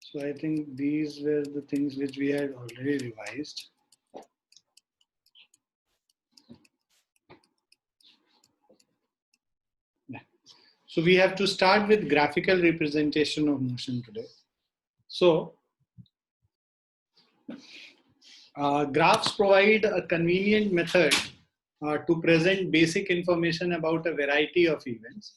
So I think these were the things which we had already revised. Yeah. So we have to start with graphical representation of motion today. So graphs provide a convenient method to present basic information about a variety of events.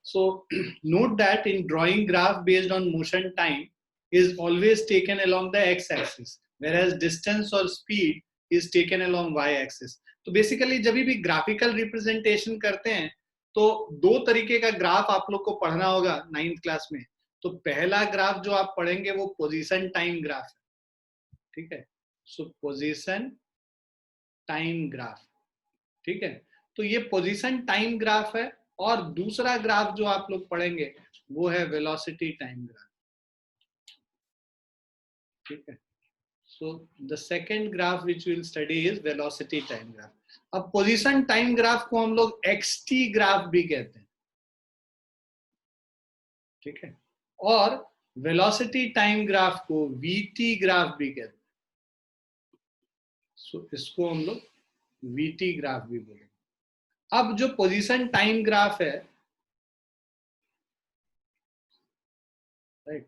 So note that in drawing graph based on motion, time is always taken along the x-axis, whereas distance or speed is taken along y-axis. तो basically जब भी graphical representation करते हैं तो दो तरीके का graph आप लोग को पढ़ना होगा 9th क्लास में. तो पहला ग्राफ जो आप पढ़ेंगे वो पोजीशन टाइम ग्राफ है, ठीक है. सो पोजीशन टाइम ग्राफ, ठीक है. तो ये पोजीशन टाइम ग्राफ है. और दूसरा ग्राफ जो आप लोग पढ़ेंगे वो है वेलोसिटी टाइम ग्राफ, ठीक है. So the second graph which will study is velocity time graph. अब पोजीशन टाइम ग्राफ को हम लोग एक्सटी ग्राफ भी कहते हैं, ठीक है. और वेलोसिटी टाइम ग्राफ को वीटी ग्राफ भी कहते हैं. सो इसको हम लोग वीटी ग्राफ भी बोलेंगे. अब जो पोजीशन टाइम ग्राफ है, राइट,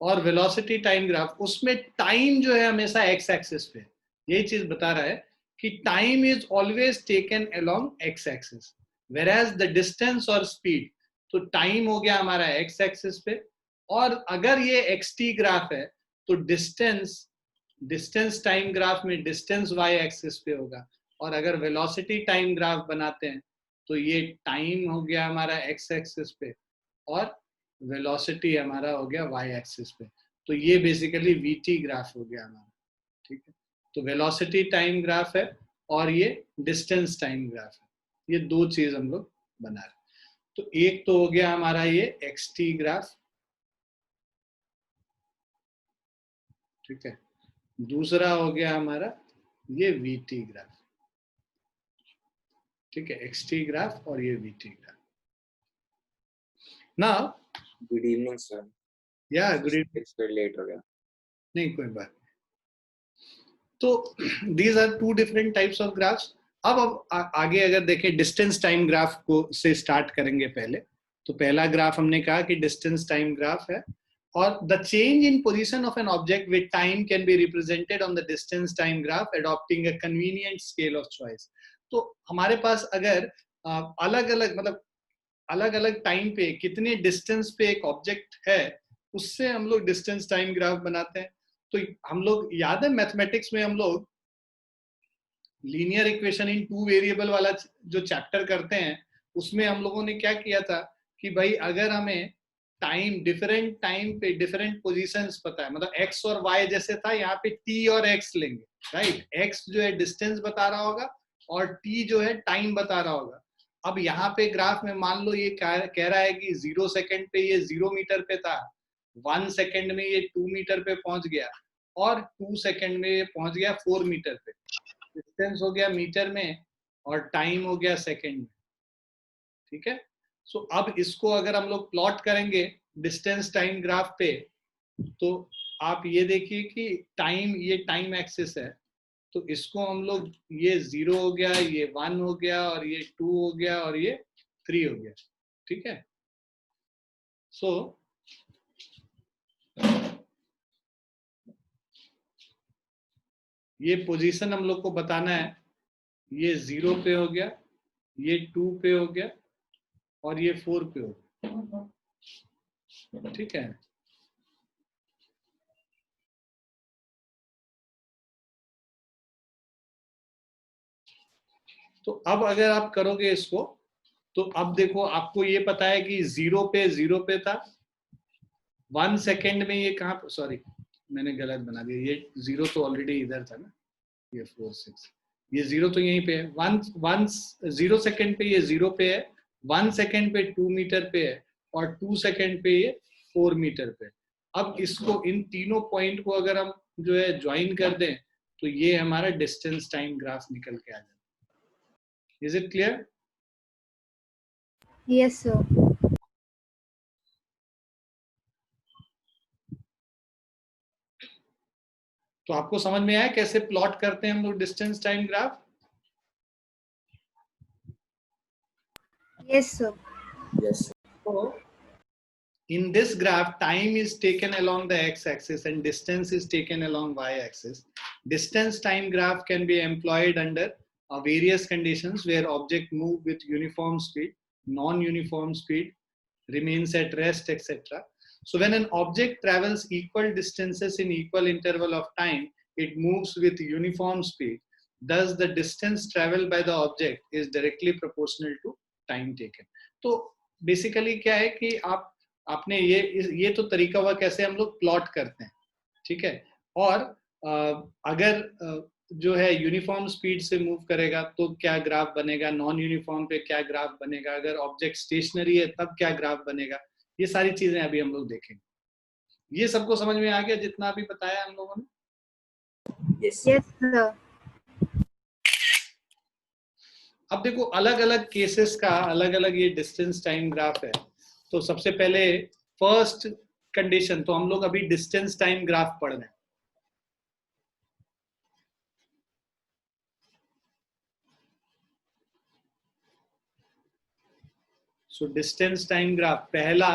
और वेलोसिटी टाइम ग्राफ, उसमें टाइम जो है हमेशा एक्स एक्सिस पे. यही चीज बता रहा है कि time is always taken along x axis, whereas the distance और स्पीड, तो टाइम हो गया हमारा एक्स एक्सिस पे. और अगर ये एक्सटी ग्राफ है तो डिस्टेंस टाइम ग्राफ में डिस्टेंस वाई एक्सिस पे होगा. और अगर वेलोसिटी टाइम ग्राफ बनाते हैं तो ये टाइम हो गया हमारा एक्स एक्सिस पे और वेलोसिटी हमारा हो गया वाई एक्सिस पे. तो ये बेसिकली वीटी ग्राफ हो गया हमारा, ठीक है. तो वेलोसिटी टाइम ग्राफ है और ये डिस्टेंस टाइम ग्राफ है. ये दो चीज हम लोग बना रहे. तो एक तो हो गया हमारा ये एक्सटी ग्राफ, ठीक है. दूसरा हो गया हमारा ये वीटी ग्राफ, ठीक है. एक्सटी ग्राफ और ये VT graph. Now good evening sir. Yeah good evening. थोड़ा लेट हो गया. नहीं कोई बात. तो these are two different types of graphs. अब आगे अगर देखें डिस्टेंस टाइम ग्राफ को से स्टार्ट करेंगे पहले. तो पहला ग्राफ हमने कहा कि डिस्टेंस टाइम ग्राफ है. और the change in position of an object with time can be represented on the distance time graph adopting a convenient scale of choice. तो हमारे पास अगर अलग अलग मतलब अलग अलग टाइम पे कितने डिस्टेंस पे एक ऑब्जेक्ट है, उससे हम लोग डिस्टेंस टाइम ग्राफ बनाते हैं. तो हम लोग याद है मैथमेटिक्स में हम लोग linear equation in two variable वाला जो चैप्टर करते हैं, उसमें हम लोगों ने क्या किया था कि भाई अगर हमें टाइम डिफरेंट टाइम पे डिफरेंट पोजीशंस पता है, मतलब एक्स और वाई जैसे था, यहाँ पे टी और एक्स लेंगे, राइट. एक्स जो है डिस्टेंस बता रहा होगा और टी जो है टाइम बता रहा होगा. अब यहाँ पे ग्राफ में मान लो ये कह रहा है कि 0 सेकंड पे ये 0 मीटर पे था, 1 सेकंड में ये 2 मीटर पे पहुंच गया और 2 सेकंड में ये पहुंच गया 4 मीटर पे. डिस्टेंस हो गया मीटर में और टाइम हो गया सेकंड में, ठीक है. सो अब इसको अगर हम लोग प्लॉट करेंगे डिस्टेंस टाइम ग्राफ पे, तो आप ये देखिए कि टाइम, ये टाइम एक्सिस है, तो इसको हम लोग, ये 0 हो गया, ये 1 हो गया और ये 2 हो गया और ये 3 हो गया, ठीक है. सो ये पोजीशन हम लोग को बताना है. ये 0 पे हो गया, ये 2 पे हो गया और ये 4 पे हो गया, ठीक है. तो अब अगर आप करोगे इसको, तो अब देखो आपको ये पता है कि 0 पे था, 1 सेकेंड में ये कहाँ पे, सॉरी मैंने गलत बना दिया, ये 0 तो ऑलरेडी इधर था ना, ये 4 6, ये 0 तो यहीं पे है. 0 सेकेंड पे ये 0 पे है, 1 सेकेंड पे 2 मीटर पे है और 2 सेकेंड पे ये 4 मीटर पे. अब इसको, इन तीनों पॉइंट को अगर हम जो है ज्वाइन कर दें तो ये हमारा डिस्टेंस टाइम ग्राफ निकल के आ जाए. Is it clear? Yes, sir. तो आपको समझ में आया कैसे प्लॉट करते हैं हम लोग distance time graph? Yes, sir. Yes. So in this graph, time is taken along the x-axis and distance is taken along y-axis. Distance time graph can be employed under various conditions where object move with uniform speed, non-uniform speed, remains at rest, etc. So when an object travels equal distances in equal interval of time, it moves with uniform speed. Thus, the distance traveled by the object is directly proportional to time taken. तो basically क्या है कि आपने ये तो तरीका हुआ कैसे हम लोग प्लॉट करते हैं, ठीक है। और अगर जो है यूनिफॉर्म स्पीड से मूव करेगा तो क्या ग्राफ बनेगा, नॉन यूनिफॉर्म पे क्या ग्राफ बनेगा, अगर ऑब्जेक्ट स्टेशनरी है तब क्या ग्राफ बनेगा, ये सारी चीजें अभी हम लोग देखेंगे। ये सबको समझ में आ गया जितना अभी बताया हम लोगों ने? Yes. Yes, sir. अब देखो अलग अलग केसेस का अलग अलग ये डिस्टेंस टाइम ग्राफ है। तो सबसे पहले फर्स्ट कंडीशन, तो हम लोग अभी डिस्टेंस टाइम ग्राफ पढ़ रहे हैं। So distance time graph, पहला,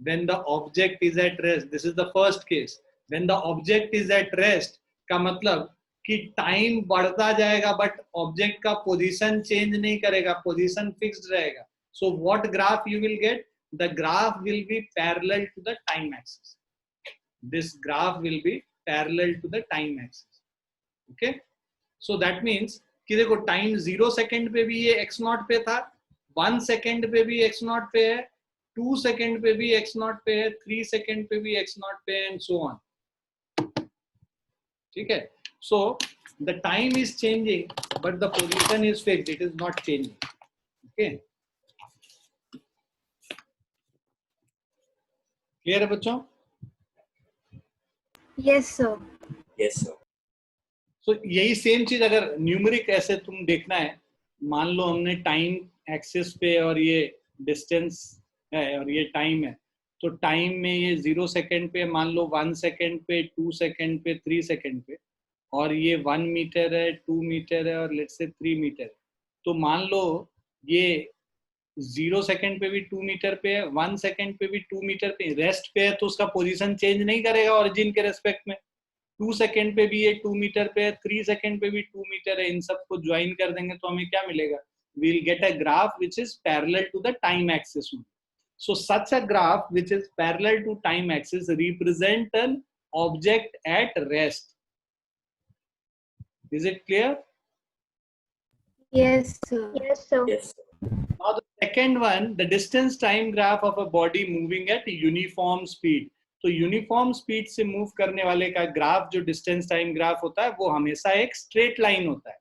when the object is at rest, this is the first case. When the object is at rest का मतलब कि टाइम बढ़ता जाएगा बट ऑब्जेक्ट का पोजीशन चेंज नहीं करेगा, पोजीशन फिक्स्ड रहेगा. So what graph you will get? The graph will be parallel to the time axis. This graph will be parallel to the time axis. Okay? So that means कि देखो time 0 second पे भी ये x not पे था, 1 second पे भी x not पे है, 2 सेकेंड पे भी x नॉट पे है, 3 सेकेंड पे भी x नॉट पे है, एंड सो ऑन. ठीक है. So the time is changing but the position is fixed, it is not changing. Okay, clear है बच्चों? Yes, sir. Yes, sir. So यही सेम चीज अगर न्यूमेरिक ऐसे तुम देखना है, मान लो हमने टाइम एक्सिस पे और ये डिस्टेंस है और ये टाइम है, तो टाइम में ये 0 सेकेंड पे, मान लो 1 सेकेंड पे, 2 सेकेंड पे, 3 सेकेंड पे, और ये 1 मीटर है, 2 मीटर है और लेट्स से 3 मीटर है. तो मान लो ये 0 सेकेंड पे भी 2 मीटर पे है, 1 सेकेंड पे भी 2 मीटर पे रेस्ट पे है, तो उसका पोजीशन चेंज नहीं करेगा ओरिजिन के रेस्पेक्ट में. 2 सेकेंड पे भी ये 2 मीटर पे है, 3 सेकेंड पे भी 2 मीटर है, इन सबको ज्वाइन कर देंगे तो हमें क्या मिलेगा? We will get a graph which is parallel to the time axis. So such a graph which is parallel to time axis represent an object at rest. Is it clear? Yes, sir. Yes, sir. Yes, sir. Now the second one, the distance time graph of a body moving at uniform speed. तो uniform speed से move करने वाले का graph जो distance time graph होता है वो हमेशा एक स्ट्रेट लाइन होता है.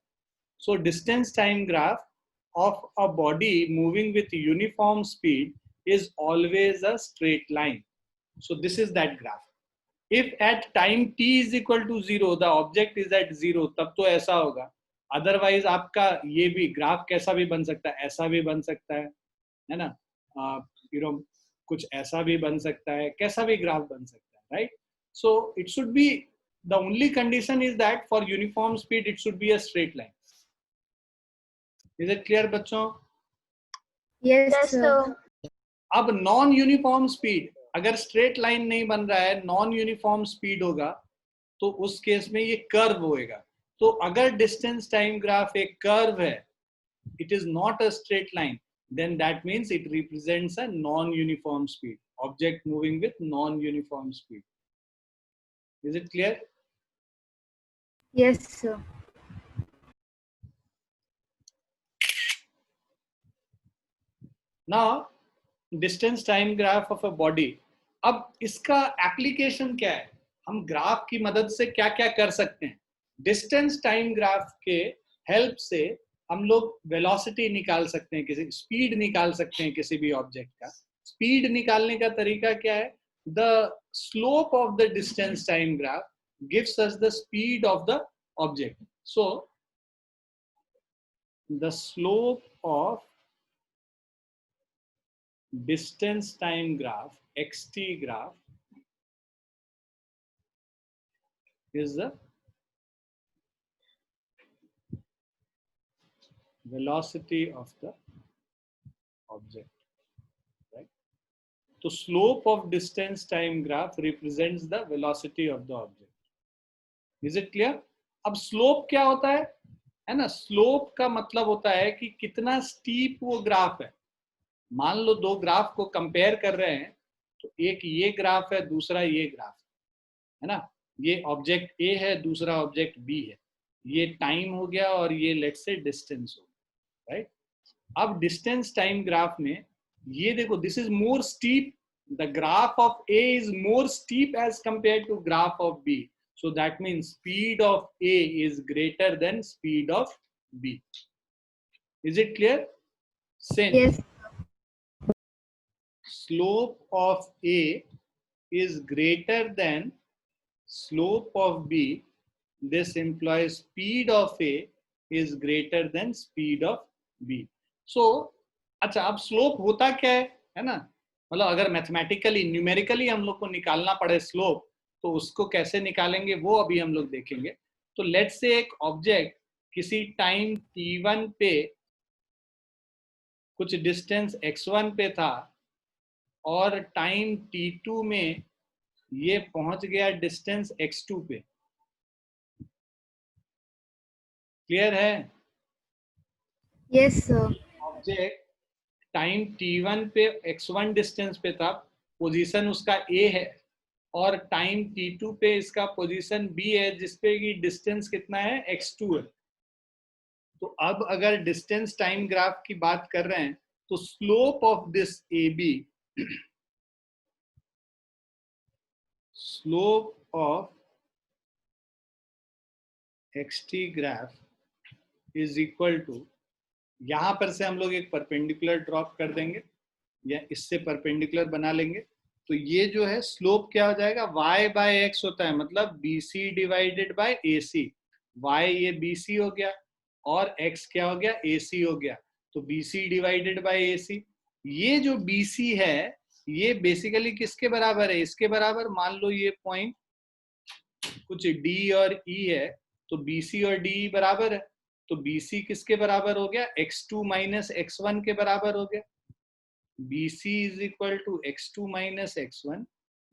So distance time graph of a body moving with uniform speed is always a straight line. So this is that graph. If at time t is equal to 0 the object is at 0, तब तो ऐसा होगा. Otherwise आपका ये भी graph कैसा भी बन सकता है, ऐसा भी बन सकता है ना, कुछ ऐसा भी बन सकता है, कैसा भी ग्राफ बन सकता है, right? So it should be, the only condition is that for uniform speed it should be a straight line. Is it clear बच्चों? Yes, Yes, sir. sir. अब नॉन यूनिफॉर्म स्पीड, अगर स्ट्रेट लाइन नहीं बन रहा है, non uniform speed होगा, तो उस केस में ये कर्व होएगा. तो अगर डिस्टेंस टाइम ग्राफ एक कर्व है, it is not a straight line, then that means it represents a non-uniform speed, object moving with non-uniform speed. Is it clear? Yes, sir. Now distance time graph of a body. अब इसका application क्या है, हम graph की मदद से क्या क्या कर सकते हैं? डिस्टेंस टाइम ग्राफ के हेल्प से हम लोग वेलोसिटी निकाल सकते हैं, किसी स्पीड निकाल सकते हैं किसी भी ऑब्जेक्ट का. स्पीड निकालने का तरीका क्या है? The slope of the distance time graph gives us the speed of the object. So the slope of distance time graph xt graph is the velocity of the object, right? So slope of distance time graph represents the velocity of the object. Is it clear? अब slope क्या होता है ना? slope का मतलब होता है कि कितना steep वो ग्राफ है. मान लो दो ग्राफ को कंपेयर कर रहे हैं, तो एक ये ग्राफ है, दूसरा ये ग्राफ है ना. ये ऑब्जेक्ट ए है, दूसरा ऑब्जेक्ट बी है. ये टाइम हो गया और ये लेट्स से डिस्टेंस हो गया, राइट? अब डिस्टेंस टाइम ग्राफ में ये देखो, this is more steep. The graph of A is more steep as compare to graph of B. So that means speed of A is greater than speed of B. Is it clear? Since Yes. slope of A is greater than slope of B, this implies speed of A is greater than speed of B. So, अच्छा, अब slope होता क्या है ना? मतलब अगर mathematically numerically हम लोग को निकालना पड़े स्लोप, तो उसको कैसे निकालेंगे वो अभी हम लोग देखेंगे. तो लेट्स से एक ऑब्जेक्ट किसी टाइम t1 पे कुछ डिस्टेंस x1 पे था और टाइम t2 में ये पहुंच गया डिस्टेंस x2 पे. क्लियर है? Yes, sir. Object time t1 पे x1 डिस्टेंस पे था, पोजीशन उसका a है, और टाइम t2 पे इसका पोजीशन b है, जिसपे की डिस्टेंस कितना है, x2 है. तो अब अगर डिस्टेंस टाइम ग्राफ की बात कर रहे हैं, तो slope of this AB, slope of xt graph is equal to, यहां पर से हम लोग एक परपेंडिकुलर ड्रॉप कर देंगे या इससे परपेंडिकुलर बना लेंगे. तो ये जो है स्लोप क्या हो जाएगा, y बाय एक्स होता है, मतलब BC divided by AC. y ये BC हो गया और x क्या हो गया, AC हो गया. तो BC डिवाइडेड बाय AC. ये जो BC है ये बेसिकली किसके बराबर है, इसके बराबर. मान लो ये पॉइंट कुछ D और E है, तो BC और DE बराबर है. तो BC किसके बराबर हो गया, x2 माइनस x1 के बराबर हो गया. BC is equal to x2 minus x1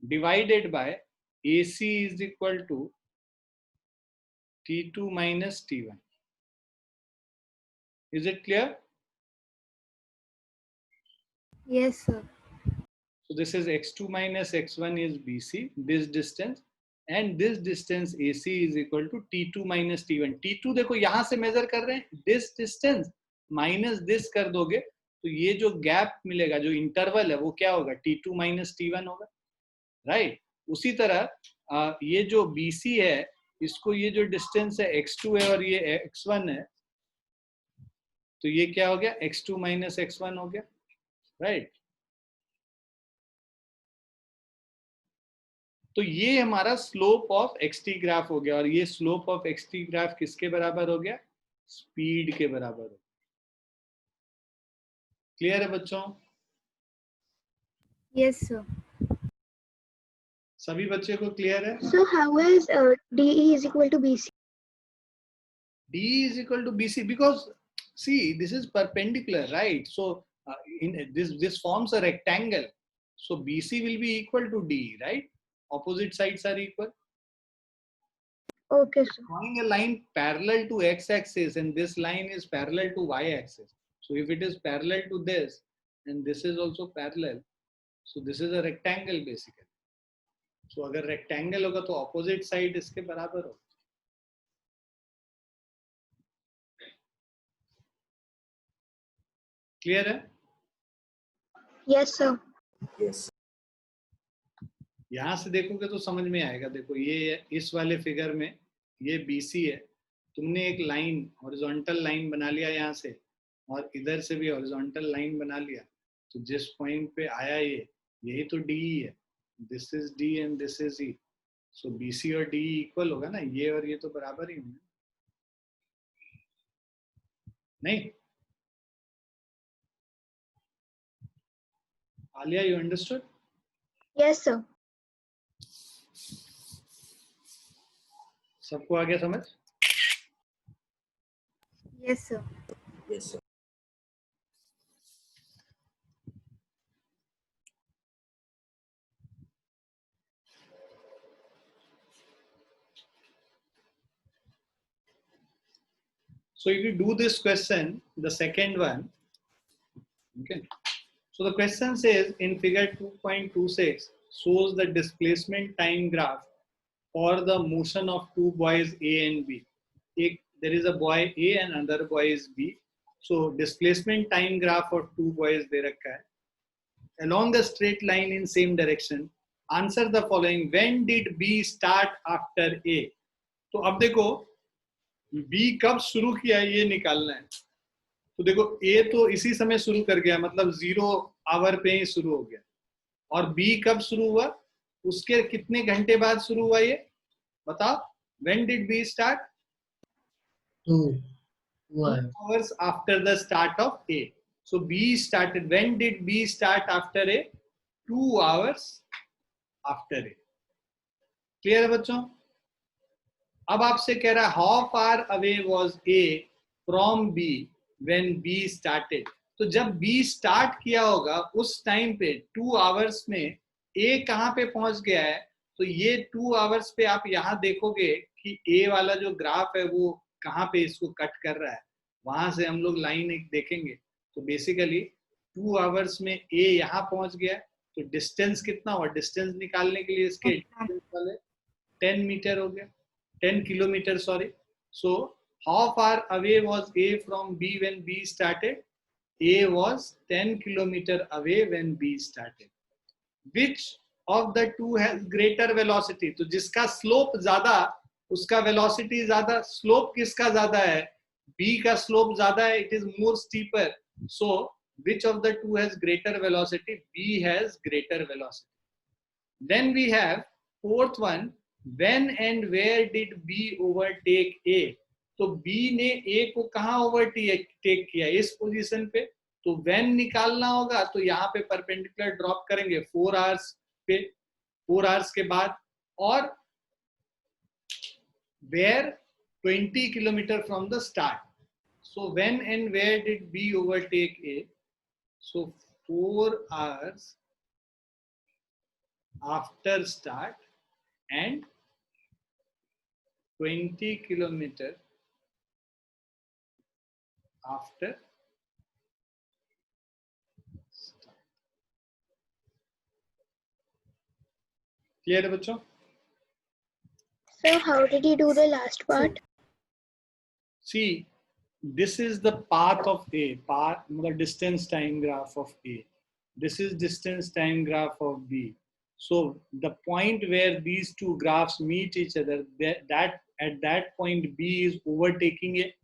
divided by AC is equal to T2 minus T1. Is it clear? Yes, sir. So this is x2 minus x1 is BC, this distance, and this distance AC is equal to T2 minus T1. T2 देखो यहाँ से major कर रहे हैं, this distance minus this कर दोगे तो ये जो गैप मिलेगा, जो इंटरवल है, वो क्या होगा, T2 minus T1 होगा, राइट? उसी तरह ये जो BC है, इसको ये जो डिस्टेंस है x2 है और ये x1 है, तो ये क्या हो गया, x2 minus x1 हो गया, राइट? तो ये हमारा स्लोप ऑफ xt ग्राफ हो गया, और ये स्लोप ऑफ xt ग्राफ किसके बराबर हो गया, स्पीड के बराबर हो गया. क्लियर है बच्चों? Yes, sir. सभी बच्चे को क्लियर है? So how is DE is equal to BC? D is equal to BC because see, this is perpendicular, right? So in this forms a rectangle, so BC will be equal to D, right? Opposite sides are equal. Okay, sir. Drawing a line parallel to x-axis, and this line is parallel to y-axis. So if it is parallel to this, and this is also parallel, so this is a rectangle basically. So अगर rectangle होगा तो opposite side इसके बराबर होगा. Clear है? Yes, sir. Yes. यहां से देखोगे तो समझ में आएगा. देखो ये इस वाले फिगर में ये BC है, तुमने एक लाइन हॉरिजॉन्टल लाइन बना लिया यहाँ से, और इधर से भी हॉरिजॉन्टल लाइन बना लिया, तो जिस पॉइंट पे आया ये, यही तो DE है. This is D and this is E. So BC और DE इक्वल होगा ना, ये और ये तो बराबर ही होंगे, नहीं? Alia, you understood? Yes, sir. सबको आ गया समझ? Yes, sir. Yes, sir. So if you do this question, the second one, okay. So the question says in figure 2.26 shows the displacement time graph for the motion of two boys A and B. There is a boy A and another boy is B. So displacement time graph of two boys दे रखा है. Along the straight line in same direction. Answer the following. When did B start after A? तो अब देखो B कब शुरू किया ये निकालना है. तो देखो A तो इसी समय शुरू कर गया, मतलब 0 आवर पे ही शुरू हो गया. और B कब शुरू हुआ, उसके कितने घंटे बाद शुरू हुआ ये बताओ. When did B start? 2 hours after the start of A. So B started. When did B start after A? 2 hours after A. Clear है बच्चों? अब आपसे कह रहा है how far away was A from B when B started. तो जब B start किया होगा उस टाइम पे 2 hours में A कहाँ पे पहुंच गया है. तो ये 2 hours पे आप यहाँ देखोगे कि A वाला जो ग्राफ है वो कहाँ पे इसको कट कर रहा है. वहां से हम लोग लाइन एक देखेंगे. तो बेसिकली 2 hours में A यहाँ पहुंच गया. तो डिस्टेंस कितना हुआ, डिस्टेंस निकालने के लिए इसके 10 मीटर हो गया, 10 kilometer, sorry. So how far away was A from B when B started? A was 10 kilometer away when B started. Which of the two has greater velocity? तो जिसका स्लोप ज्यादा उसका वेलोसिटी ज्यादा. स्लोप किसका ज्यादा है, B का slope ज्यादा है, it is more steeper. So which of the two has greater velocity? B has greater velocity. Then we have fourth one. When and where did B overtake A? तो B ने A को कहाँ overtake किया, इस position पे. तो when निकालना होगा तो यहाँ पे परपेंडिकुलर ड्रॉप करेंगे 4 आवर्स पे, 4 आवर्स के बाद. और where 20 kilometer from the start. So when and where did B overtake A? So 4 hours after start and 20 kilometer after start. Clear है बच्चों? So how did you do the last part? See, this is the path of A, path, the distance time graph of A. This is distance time graph of B. So the point where these two graphs meet each other, that at that point B is overtaking A.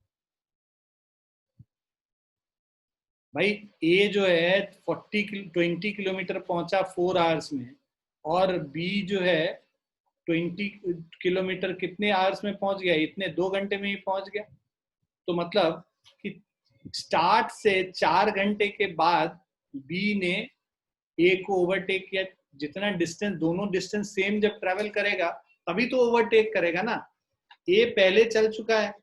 भाई A जो है 20 kilometre पहुंचा 4 hours में, और B जो है 20 kilometre कितने hours में पहुंच गया, इतने 2 घंटे में ही पहुंच गया. तो मतलब कि स्टार्ट से 4 घंटे के बाद B ने A को ओवरटेक किया. जितना डिस्टेंस, दोनों डिस्टेंस सेम जब ट्रेवल करेगा तभी तो ओवरटेक करेगा ना. A पहले चल चुका है,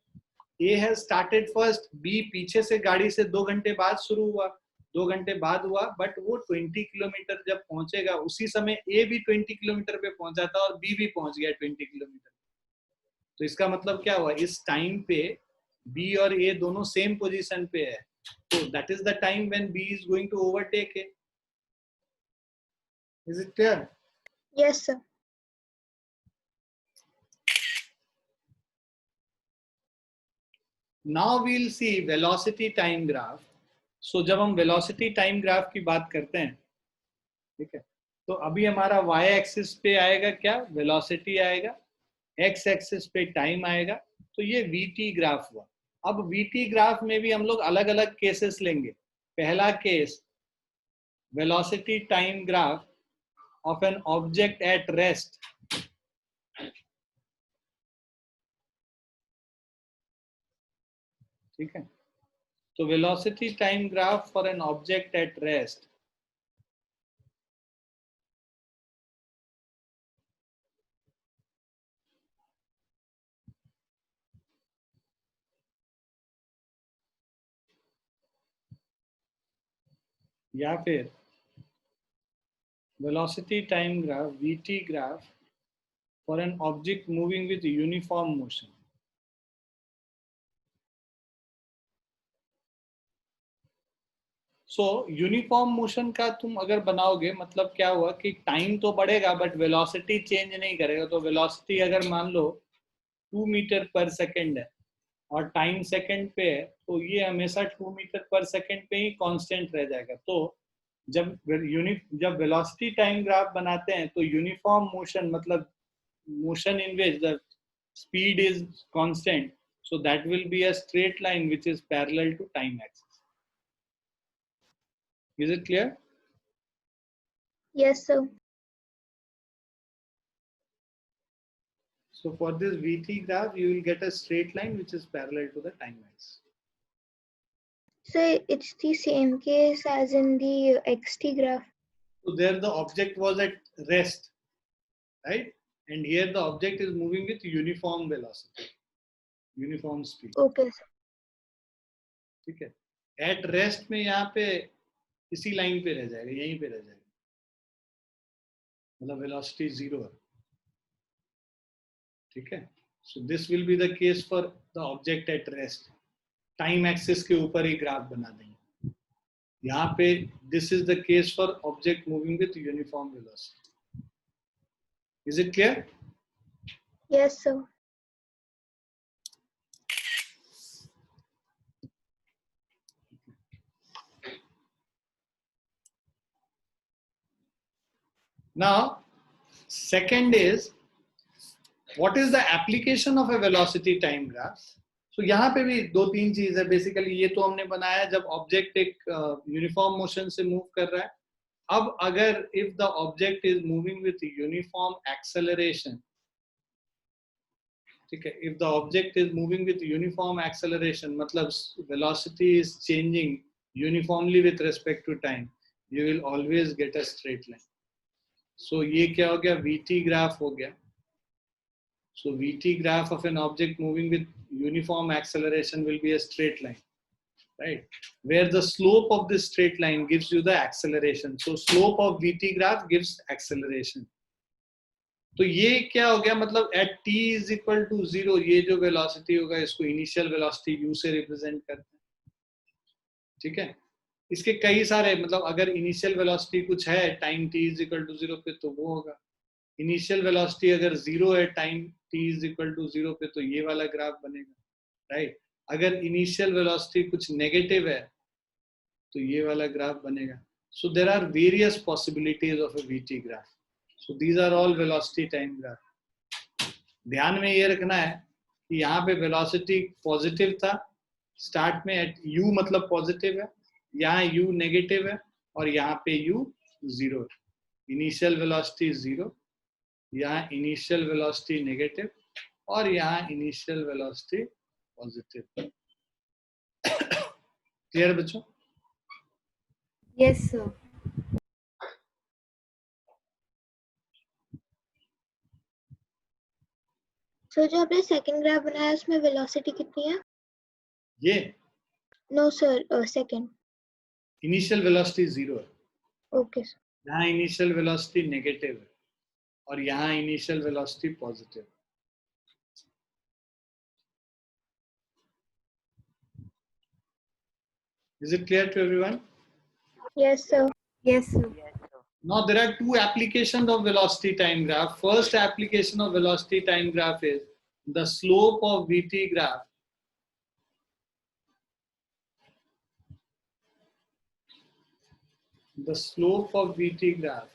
A has started first, B पीछे से गाड़ी से 2 घंटे बाद शुरू हुआ, 2 घंटे बाद हुआ. बट वो 20 किलोमीटर जब पहुंचेगा उसी समय A भी 20 किलोमीटर पे पहुंचा था और B भी पहुंच गया 20 किलोमीटर. तो इसका मतलब क्या हुआ, इस टाइम पे B और A दोनों सेम पोजीशन पे है. तो that is the time when B is going to overtake A. Is it clear? Yes, sir. Now we'll see velocity time graph. So जब हम velocity time graph की बात करते हैं, ठीक है, तो अभी हमारा y एक्सिस पे आएगा क्या, velocity आएगा, x एक्सिस पे टाइम आएगा. तो ये vt ग्राफ हुआ. अब vt ग्राफ में भी हम लोग अलग अलग केसेस लेंगे. पहला case velocity time graph of an object at rest. ठीक है, तो velocity time graph for an object at rest. या फिर velocity time graph VT graph for an object moving with uniform motion. So uniform motion का तुम अगर बनाओगे मतलब क्या हुआ कि टाइम तो बढ़ेगा बट वेलोसिटी चेंज नहीं करेगा. तो वेलोसिटी अगर मान लो 2 मीटर पर सेकेंड है और टाइम सेकंड पे है तो ये हमेशा 2 मीटर पर सेकंड पे ही कांस्टेंट रह जाएगा. तो जब वेलोसिटी टाइम ग्राफ बनाते हैं तो यूनिफॉर्म मोशन मतलब motion in which the speed is constant, so that will be a straight line which is parallel to time axis. Is it clear? Yes, sir. So for this VT graph, you will get a straight line which is parallel to the time axis. So it's the same case as in the XT graph. So there the object was at rest, right? And here the object is moving with uniform velocity, uniform speed. Okay, sir. ठीक है. At rest में यहाँ पे इसी line पे रह जाएगा, यहीं पे रह जाएगा, मतलब velocity 0 है. ठीक है. So this will be the case for the object at rest. Time axis के ऊपर ही ग्राफ बना देंगे. यहाँ पे this is the case for object moving with uniform velocity. Is it clear? Yes, sir. Now, second is what is the application of a velocity time graph? So यहाँ पे भी दो तीन चीज है. बेसिकली ये तो हमने बनाया जब ऑब्जेक्ट एक यूनिफॉर्म मोशन से मूव कर रहा है. अब अगर if the object is moving with uniform acceleration, ठीक है, if the object is moving with uniform acceleration मतलब velocity is changing uniformly with respect to time, you will always get a straight line. So ये क्या हो गया, VT graph हो गया. So VT graph of an object moving with uniform acceleration will be a straight line, right? Where the slope of this straight line gives you the acceleration. So slope of VT graph gives acceleration. तो ये क्या हो गया, मतलब at t is equal to 0 ये जो velocity होगा इसको initial velocity u से represent करते हैं. ठीक है. इसके कई सारे मतलब अगर initial velocity कुछ है time t is equal to 0 पे तो वो होगा. इनिशियल वेलोसिटी अगर 0 है time t is equal to 0 पे तो ये वाला ग्राफ बनेगा, राइट? अगर इनिशियल वेलोसिटी कुछ नेगेटिव है तो ये वाला ग्राफ बनेगा. So there are various possibilities of a VT graph. So these are all velocity time graph. ध्यान में ये रखना है कि यहाँ पे वेलोसिटी पॉजिटिव था स्टार्ट में, एट u मतलब पॉजिटिव है, यहाँ u नेगेटिव है और यहाँ पे u 0 है. इनिशियल वेलोसिटी 0, यहाँ इनिशियल वेलोसिटी नेगेटिव और यहाँ इनिशियल वेलोसिटी पॉजिटिव. क्लियर बच्चों? Yes, sir. So जो आपने सेकंड ग्राफ बनाया है उसमें वेलोसिटी कितनी है? ये no sir, second. Initial velocity 0 है, ओके सर. यहाँ इनिशियल वेलोसिटी नेगेटिव है और यहाँ initial velocity positive. Is it clear to everyone? Yes, sir. Yes, sir. Now there are two applications of velocity time graph. First application of velocity time graph is the slope of VT graph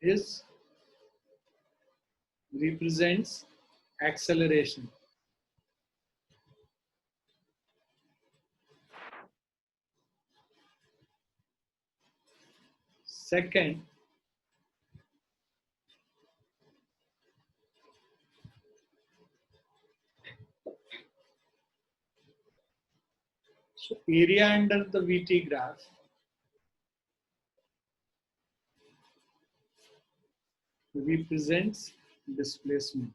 is represents acceleration. Second, so area under the VT graph represents displacement,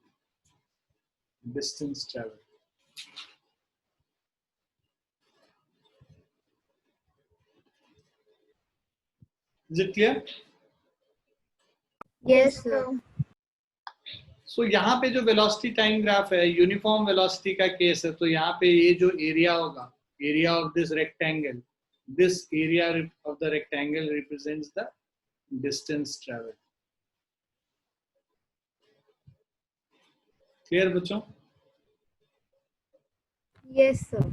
distance traveled. Is it clear? Yes, sir. So यहाँ पे जो velocity time graph है, uniform velocity का case है, तो यहाँ पे ये जो एरिया होगा, area of this rectangle, this area of the rectangle represents the distance traveled. Clear बच्चों? Yes, sir.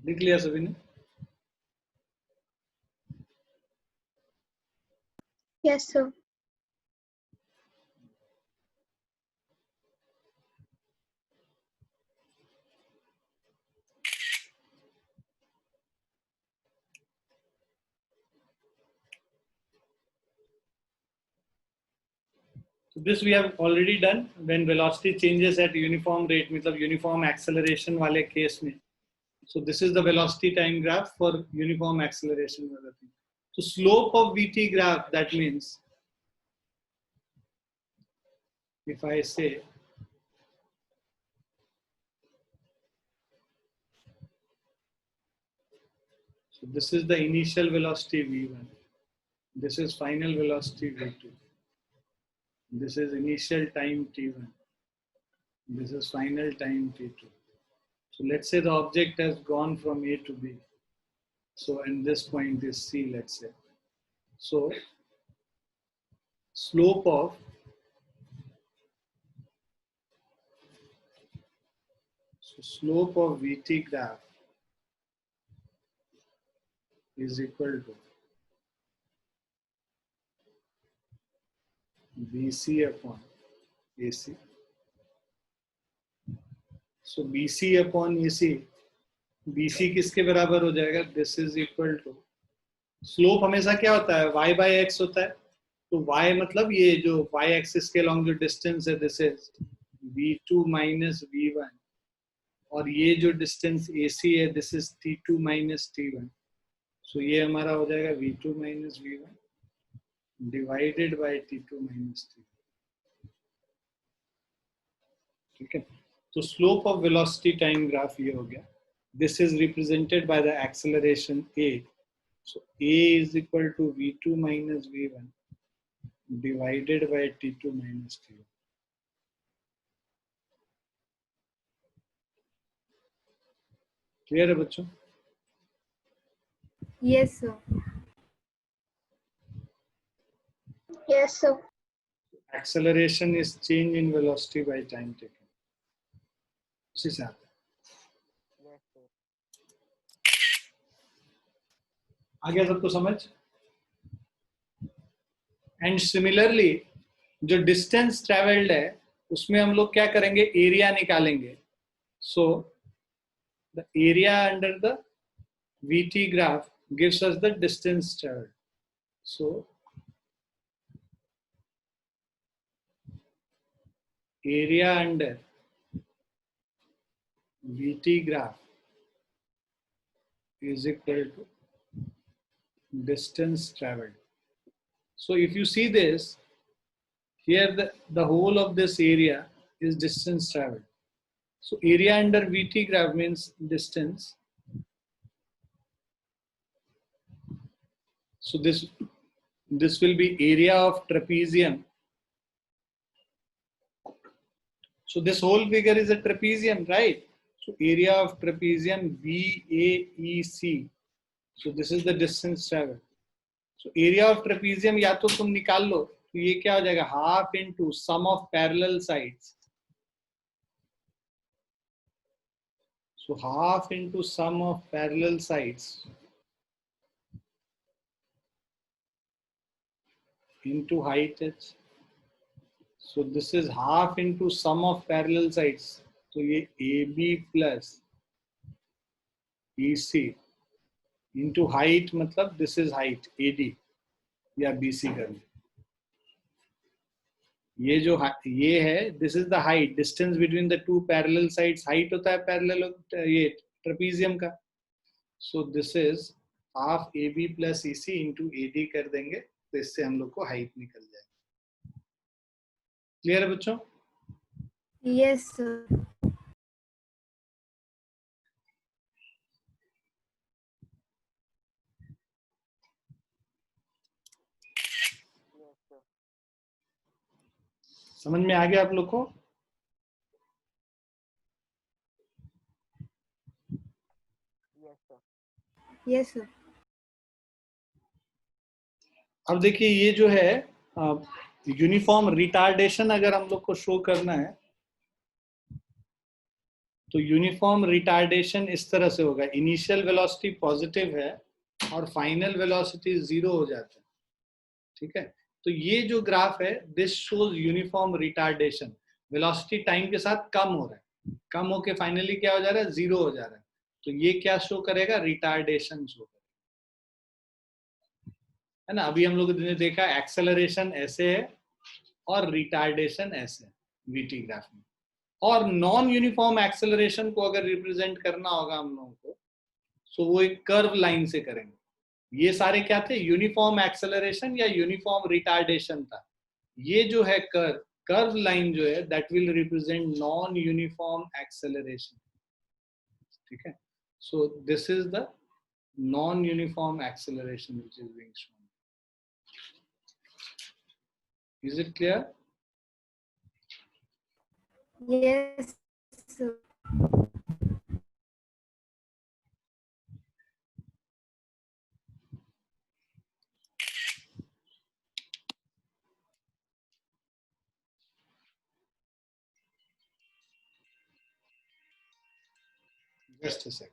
लिख लिया सभी ने? Yes, sir. So this we have already done when velocity changes at uniform rate, मतलब uniform acceleration वाले case में. So this is the velocity time graph for uniform acceleration वाला thing. So slope of VT graph, that means if I say so this is the initial velocity V1, this is final velocity V2, this is initial time T1, this is final time T2. So let's say the object has gone from A to B. So and this point is C, let's say. So slope of VT graph is equal to BC upon AC. So BC upon AC, BC किसके बराबर हो जाएगा? This is equal to, slope हमेशा क्या होता है? Y by x होता है. तो y मतलब ये जो y एक्सिस के along जो डिस्टेंस है, this is V2 minus V1, और ये जो डिस्टेंस AC है, this is T2 minus T1. So ये हमारा हो जाएगा V2 minus V1 divided by T2 minus T1. ठीक है? तो slope of velocity time graph ये हो गया. This is represented by the acceleration a. So a is equal to v2 minus v1 divided by t2 minus t1. Clear है बच्चों? Yes, sir. Yes, sir. Acceleration is change in velocity by time taken. उसी से आता है. आ गया सबको समझ? And similarly जो डिस्टेंस ट्रेवल्ड है उसमें हम लोग क्या करेंगे? एरिया निकालेंगे. So the area under the VT graph gives us the distance traveled. So area under VT graph is equal to distance traveled. So if you see this, here the whole of this area is distance traveled. So area under VT graph means distance. So this will be area of trapezium. So this whole figure is a trapezium, right? So area of trapezium VAEC. So this is the distance traveled. So area of trapezium या तो तुम निकाल लो, तो ये क्या हो जाएगा? Half into sum of parallel sides. So half into sum of parallel sides into height h. So this is half into sum of parallel sides. So ये AB plus EC into height मतलब this is height AD या BC कर ले. ये जो ये है, this is the height, distance between the two parallel sides, height होता है पैरेलल ये ट्रेपीजियम का। So this is half A B plus E C into A D कर देंगे, तो इससे हम लोग को हाइट निकल जाएगी। क्लियर है बच्चों? Yes, sir. समझ में आ गया आप लोग को? Yes, sir. अब देखिए ये जो है यूनिफॉर्म रिटार्डेशन अगर हम लोग को शो करना है, तो यूनिफॉर्म रिटार्डेशन इस तरह से होगा, इनिशियल वेलोसिटी पॉजिटिव है और फाइनल वेलोसिटी 0 हो जाता है। ठीक है, तो ये जो ग्राफ है, this shows uniform retardation, velocity time के साथ कम हो रहा है, कम होके फाइनली क्या हो जा रहा है, 0 हो जा रहा है। तो ये क्या शो करेगा, रिटार्डेशन शो करेगा, है ना। अभी हम लोग ने देखा एक्सेलरेशन ऐसे है और रिटार्डेशन ऐसे है वीटी ग्राफ में। और नॉन यूनिफॉर्म एक्सेलरेशन को अगर रिप्रेजेंट करना होगा हम लोगों को, तो वो एक कर्व लाइन से करेंगे। ये सारे क्या थे, यूनिफॉर्म एक्सेलरेशन या यूनिफॉर्म रिटार्डेशन था। ये जो है कर्व लाइन जो है, that will represent non uniform acceleration. ठीक है, सो this is the non uniform acceleration which is being shown. Is it clear? Yes, sir. Just a second.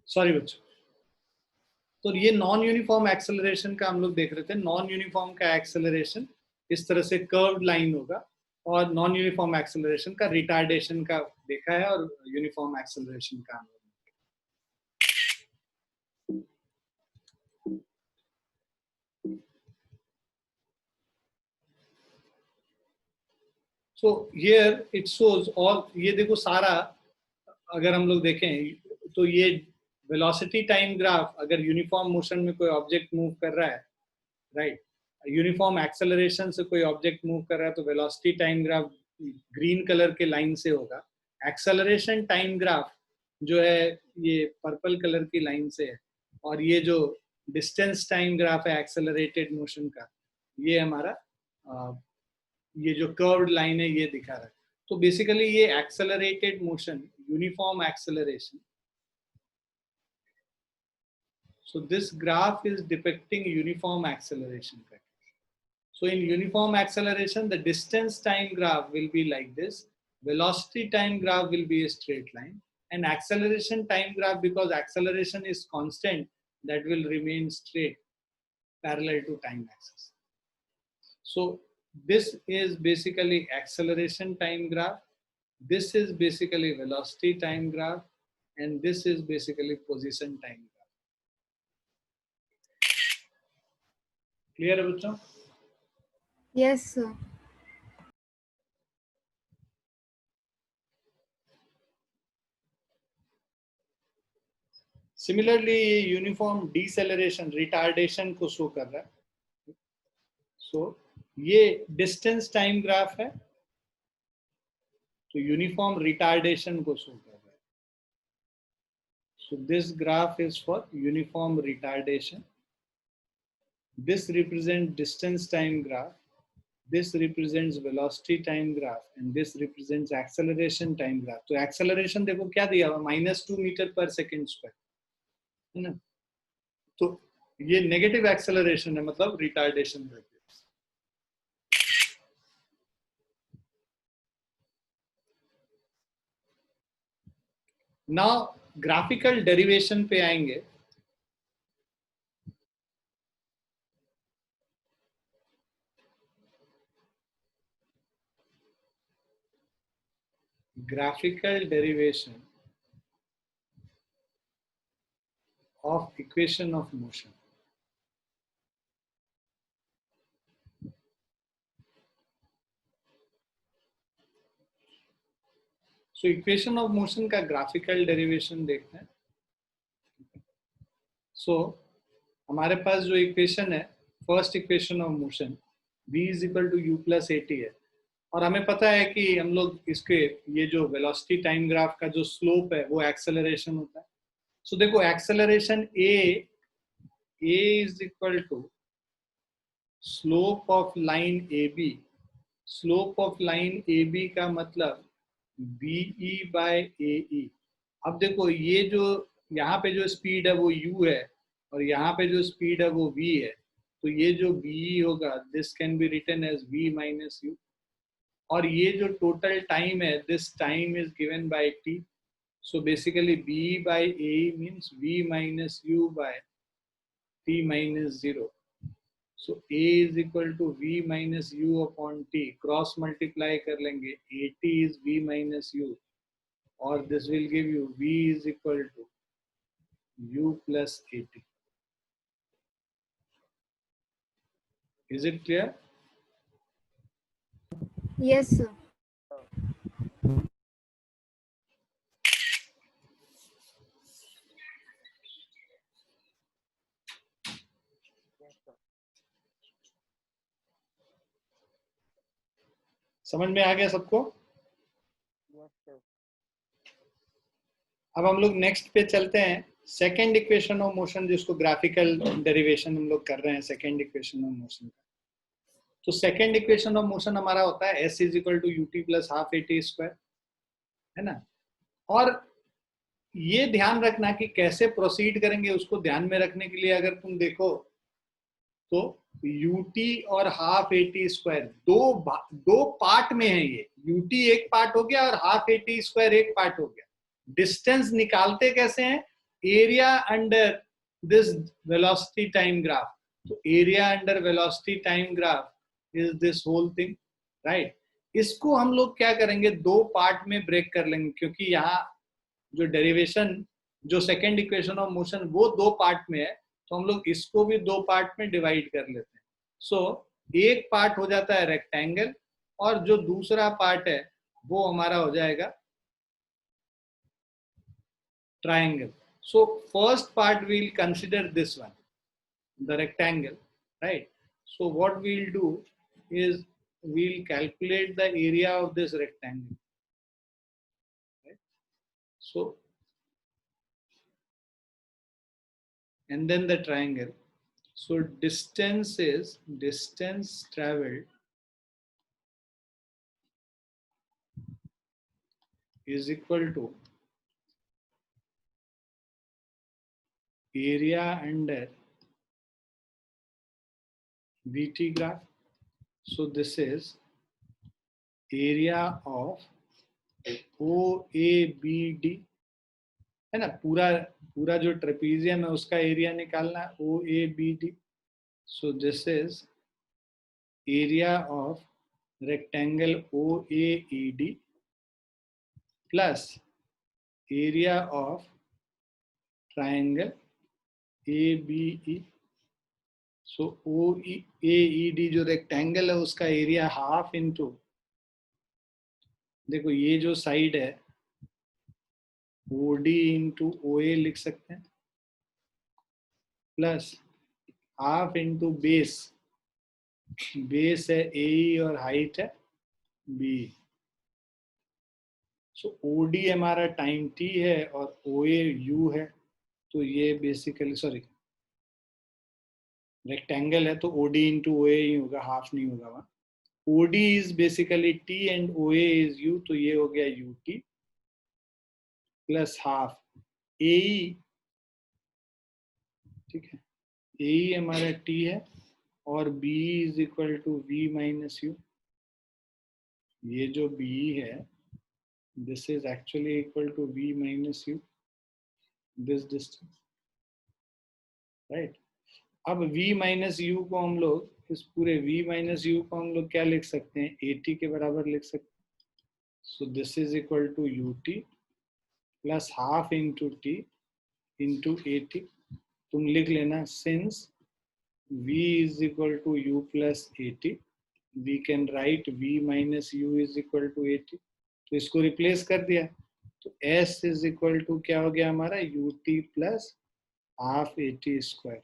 Sorry बच्चों, तो ये नॉन यूनिफॉर्म एक्सेलरेशन का हम लोग देख रहे थे। नॉन यूनिफॉर्म का एक्सेलरेशन इस तरह से कर्व्ड लाइन होगा, और नॉन यूनिफॉर्म एक्सेलरेशन का रिटार्डेशन का देखा है, और यूनिफॉर्म एक्सेलरेशन का हम लोग। सो हियर इट शोज, और ये देखो सारा अगर हम लोग देखें तो ये वेलोसिटी टाइम ग्राफ, अगर यूनिफॉर्म मोशन में कोई ऑब्जेक्ट मूव कर रहा है, राइट, यूनिफॉर्म एक्सेलरेशन से कोई ऑब्जेक्ट मूव कर रहा है, तो velocity time graph green colour के लाइन से होगा। एक्सेलरेशन टाइम ग्राफ जो है ये पर्पल कलर की लाइन से है, और ये जो डिस्टेंस टाइम ग्राफ है एक्सेलरेटेड मोशन का, ये हमारा ये जो कर्व्ड लाइन है ये दिखा रहा है। तो बेसिकली ये accelerated motion, uniform acceleration, so this graph is depicting uniform acceleration. So in uniform acceleration, the distance time graph will be like this, velocity time graph will be a straight line, and acceleration time graph, because acceleration is constant, that will remain straight parallel to time axis. So this is basically acceleration time graph, this is basically velocity time graph, and this is basically position time graph. Clear है बच्चों? Yes, sir. Similarly uniform deceleration retardation को show कर रहा है। सो ये distance time graph है, तो uniform retardation को शो कर रहा है। So this graph is for uniform retardation. This represent distance time graph, this represents velocity time graph, and this represents acceleration time graph. तो acceleration देखो क्या दिया हुआ, -2 मीटर पर सेकेंड स्क्वायर, है ना। तो ये नेगेटिव एक्सेलरेशन है, मतलब रिटार्डेशन रहती है। नाउ ग्राफिकल डेरिवेशन पे आएंगे। Graphical derivation of equation of motion. So equation of motion का graphical derivation देखते हैं। So हमारे पास जो इक्वेशन है, first equation of motion v is equal to u plus at है, और हमें पता है कि हम लोग इसके ये जो वेलोसिटी टाइम ग्राफ का जो स्लोप है वो एक्सेलरेशन होता है। सो देखो acceleration a is equal to slope of line AB। Slope of line AB का मतलब BE by AE। अब देखो ये जो यहाँ पे जो स्पीड है वो u है, और यहाँ पे जो स्पीड है वो v है, तो ये जो BE होगा this can be written as v minus u, और ये जो टोटल टाइम है this time is given by t। So basically BE by AE means v minus u by t minus 0। So A is equal to v minus u upon t, cross multiply कर लेंगे, at is v minus u, और this will give you v is equal to u plus at। Is it clear? Yes, sir. समझ में आ गया सबको? अब हम लोग नेक्स्ट पे चलते हैं, सेकेंड इक्वेशन ऑफ मोशन, जिसको ग्राफिकल डेरिवेशन हम लोग कर रहे हैं सेकेंड इक्वेशन ऑफ मोशन का। तो सेकेंड इक्वेशन ऑफ मोशन हमारा होता है s is equal to ut plus half at square, है ना। और ये ध्यान रखना कि कैसे प्रोसीड करेंगे, उसको ध्यान में रखने के लिए अगर तुम देखो तो ut और हाफ at स्क्वायर दो पार्ट में है। ये ut एक पार्ट हो गया और हाफ at स्क्वायर एक पार्ट हो गया। डिस्टेंस निकालते कैसे हैं, area under this velocity time graph. तो area under velocity time graph is this whole thing, right. इसको हम लोग क्या करेंगे, दो पार्ट में ब्रेक कर लेंगे, क्योंकि यहाँ जो डेरिवेशन जो सेकेंड इक्वेशन ऑफ मोशन वो दो पार्ट में है, तो हम लोग इसको भी दो पार्ट में डिवाइड कर लेते हैं। सो एक पार्ट हो जाता है रेक्टेंगल, और जो दूसरा पार्ट है वो हमारा हो जाएगा triangle. So first part we'll consider this one, the rectangle, right? So what we'll do is we'll calculate the area of this rectangle, right? So and then the triangle. So distance traveled is equal to area under VT graph. So this is area of OABD, है ना। पूरा जो trapezium है उसका area निकालना है, OABD। So this is area of rectangle OAED plus area of triangle ABE। So OAED जो rectangle है उसका एरिया हाफ इंटू, देखो ये जो साइड है OD इंटू OA लिख सकते हैं, plus half into base, base है ए और हाइट है बी। सो ओडी हमारा टाइम टी है और ओए यू है, तो ये बेसिकली सॉरी रेक्टेंगल है तो ओडी इंटू ओए ही होगा, हाफ नहीं होगा वहां। OD is basically t and OA is u, तो ये हो गया u t plus half a, ठीक है, ए हमारा टी है और b is equal to v minus u. ये जो b है this is actually equal to v minus u this distance, right. अब v माइनस यू को हम लोग, इस पूरे v माइनस यू को हम लोग क्या लिख सकते हैं, at के बराबर लिख सकते हैं। So this is equal to ut plus half into t into at। तुम लिख लेना since v is equal to u plus at, we can write v minus u is equal to at। तो इसको रिप्लेस कर दिया तो s is equal to क्या हो गया हमारा ut plus half at square.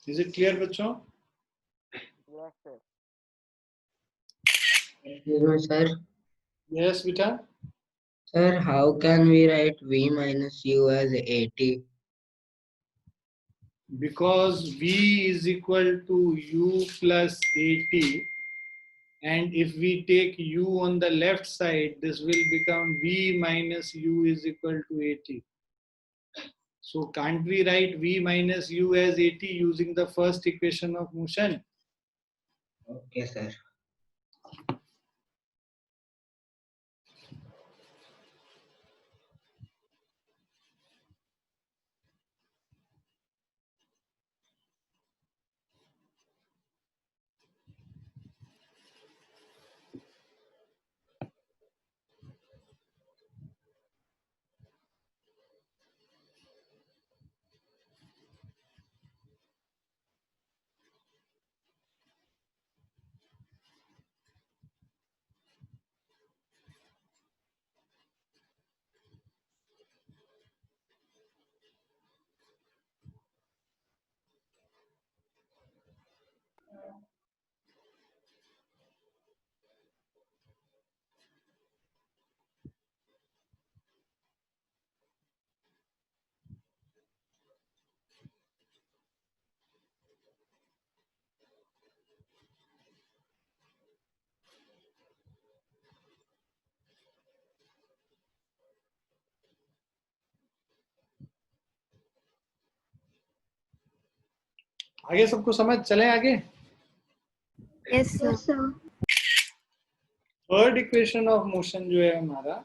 Is it clear बच्चों? Yes, sir. Excuse me, sir. Yes बेटा। Sir, how can we write v minus u as 80? Because v is equal to u plus at, and if we take u on the left side, this will become v minus u is equal to at. So can't we write v minus u as at using the first equation of motion? Okay, sir. आगे सबको समझ चले आगे। Yes, sir. Yes, sir. Third equation of motion जो है हमारा,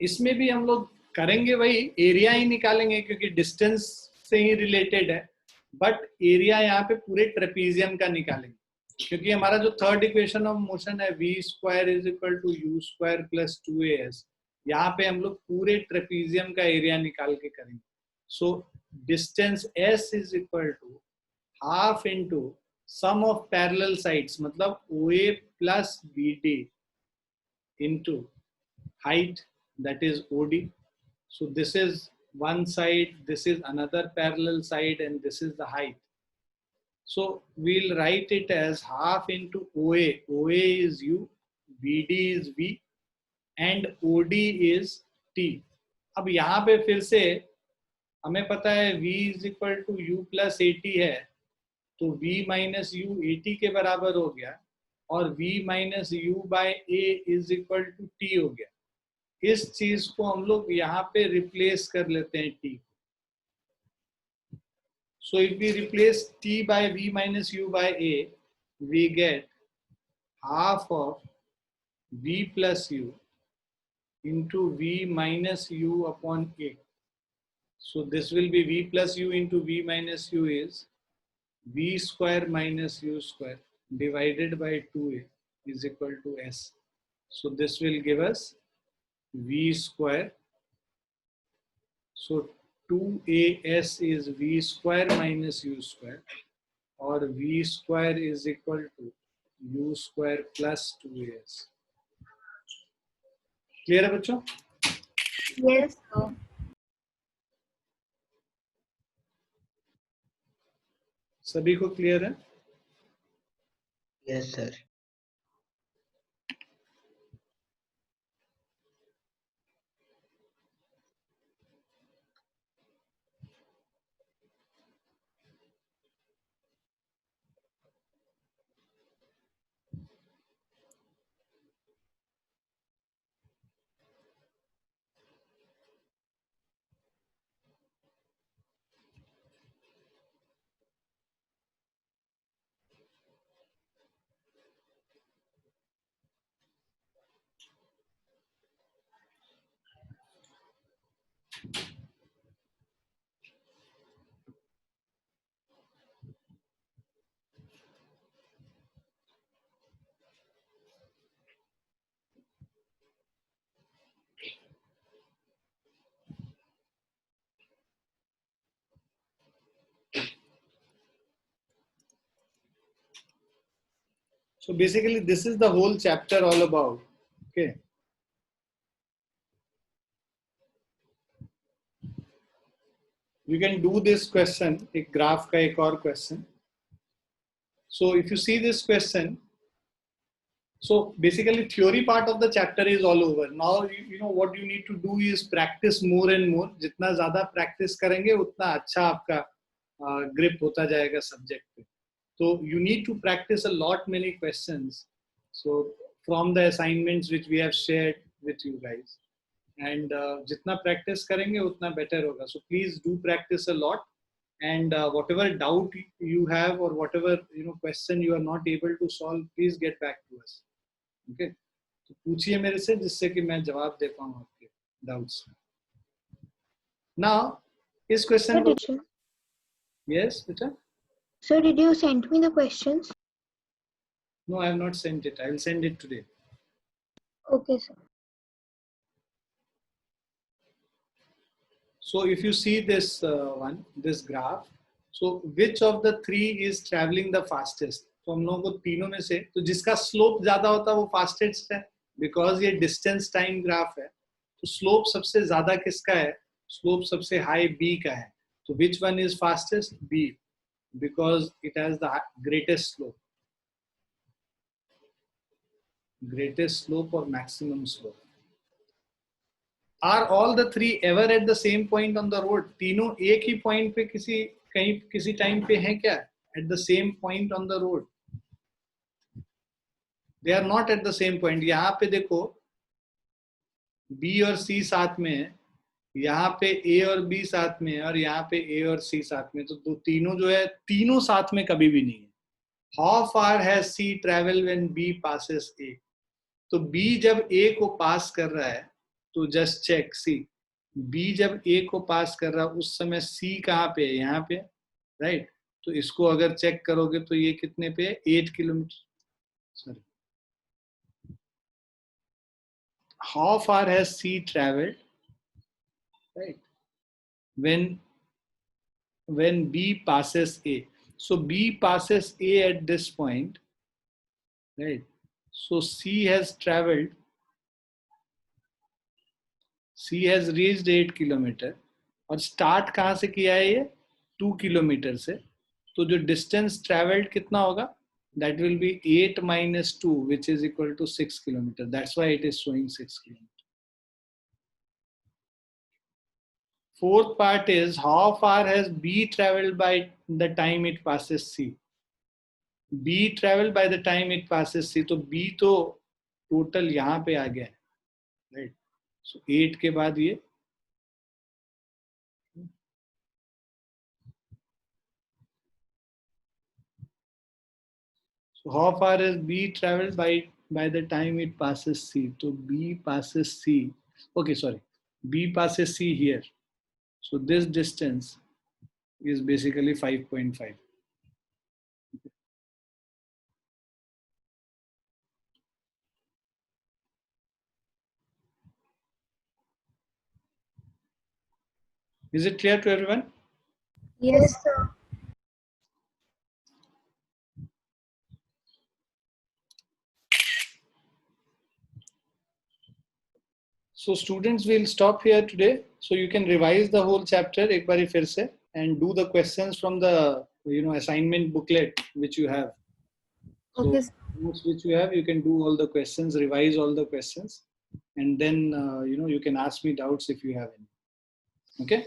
इसमें भी हम लोग करेंगे वही, एरिया ही निकालेंगे क्योंकि डिस्टेंस से ही रिलेटेड है, बट एरिया यहाँ पे पूरे ट्रेपीजियम का निकालेंगे क्योंकि हमारा जो थर्ड इक्वेशन ऑफ मोशन है v square is equal to u square plus 2as, यहाँ पे हम लोग पूरे ट्रेपीजियम का एरिया निकाल के करेंगे। So distance s is equal to half into sum of parallel sides, मतलब OA plus BD into height, that is OD. So this is one side, this is another parallel side, and this is the height. So we'll write it as half into OA. OA is U, BD is V, and OD is T. अब यहाँ पे फिर से हमें पता है V is equal to U plus AT है, तो V minus U AT के बराबर हो गया और V minus U by A is equal to T हो गया। इस चीज को हम लोग यहाँ पे रिप्लेस कर लेते हैं T। So if we replace T by V minus U by A, we get half of V plus U into V minus U upon A. So this will be V plus U into V minus U is V square minus U square divided by 2A is equal to S. So this will give us V square. So 2as is v square minus u square, or v square is equal to u square plus 2as. Clear है बच्चों? Yes, sir. सभी को clear है? Yes, sir. So basically this is the whole chapter all about. Okay. You can do this question, एक graph का एक और question. So if you see this question, so basically theory part of the chapter is all over. Now you know what you need to do is practice more and more. जितना ज़्यादा practice करेंगे उतना अच्छा आपका grip होता जाएगा subject पे. So you need to practice a lot many questions. So from the assignments which we have shared with you guys. And जितना practice करेंगे उतना better होगा. So please do practice a lot. And whatever doubt you have or whatever question you are not able to solve, please get back to us. Okay? तो पूछिए मेरे से जिससे कि मैं जवाब दे पाऊँ आपके doubts. Now इस question को yes बेटा. So did you send me the questions? No, I have not sent it. I will send it today. Okay, sir. So if you see this this graph, so which of the three is traveling the fastest? तो हम लोगों को तीनों में से तो जिसका slope ज्यादा होता है वो फास्टेस्ट है, बिकॉज ये डिस्टेंस टाइम ग्राफ है. तो स्लोप सबसे ज्यादा किसका है? स्लोप सबसे हाई बी का है. तो which one is fastest? B, because it has the greatest slope. Greatest slope और maximum slope. Are all the three ever at the same point on the road? तीनों एक ही पॉइंट पे किसी time पे हैं क्या? At the same point on the road? They are not at the same point. यहाँ पे देखो B और C साथ में है, यहाँ पे A और B साथ में है, और यहाँ पे A और C साथ में. तो तीनों जो है तीनों साथ में कभी भी नहीं है. How far has C traveled when B passes A? तो B जब A को पास कर रहा है तो जस्ट चेक सी, B जब A को पास कर रहा है उस समय C कहाँ पे है? यहाँ पे, राइट. तो इसको अगर चेक करोगे तो ये कितने पे है? 8 kilometre. Sorry, how far has C traveled, right, when B passes A? So B passes A at this point, right? So C has traveled, C has reached 8 kilometre. और स्टार्ट कहाँ से किया है? ये 2 किलोमीटर से. तो जो डिस्टेंस ट्रेवल्ड कितना होगा? That will be 8 minus 2, which is equal to 6 kilometer. That's why it is showing 6 kilometer. Fourth part is how far has B traveled by the time it passes C? B traveled by the time it passes C. तो B तो total यहाँ पे आ गया है, right? So 8 के बाद ये so how far has B traveled by the time it passes C? So B passes C. Okay, sorry. B passes C here. So this distance is basically 5.5. Is it clear to everyone? Yes. sir. So students, will stop here today. So you can revise the whole chapter एक बारी फिर से and do the questions from the assignment booklet which you have. So Okay, sir. notes which you have, you can do all the questions, revise all the questions, and then you can ask me doubts if you have any. Okay.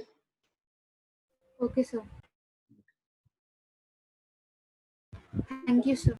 Okay, sir. Thank you, sir.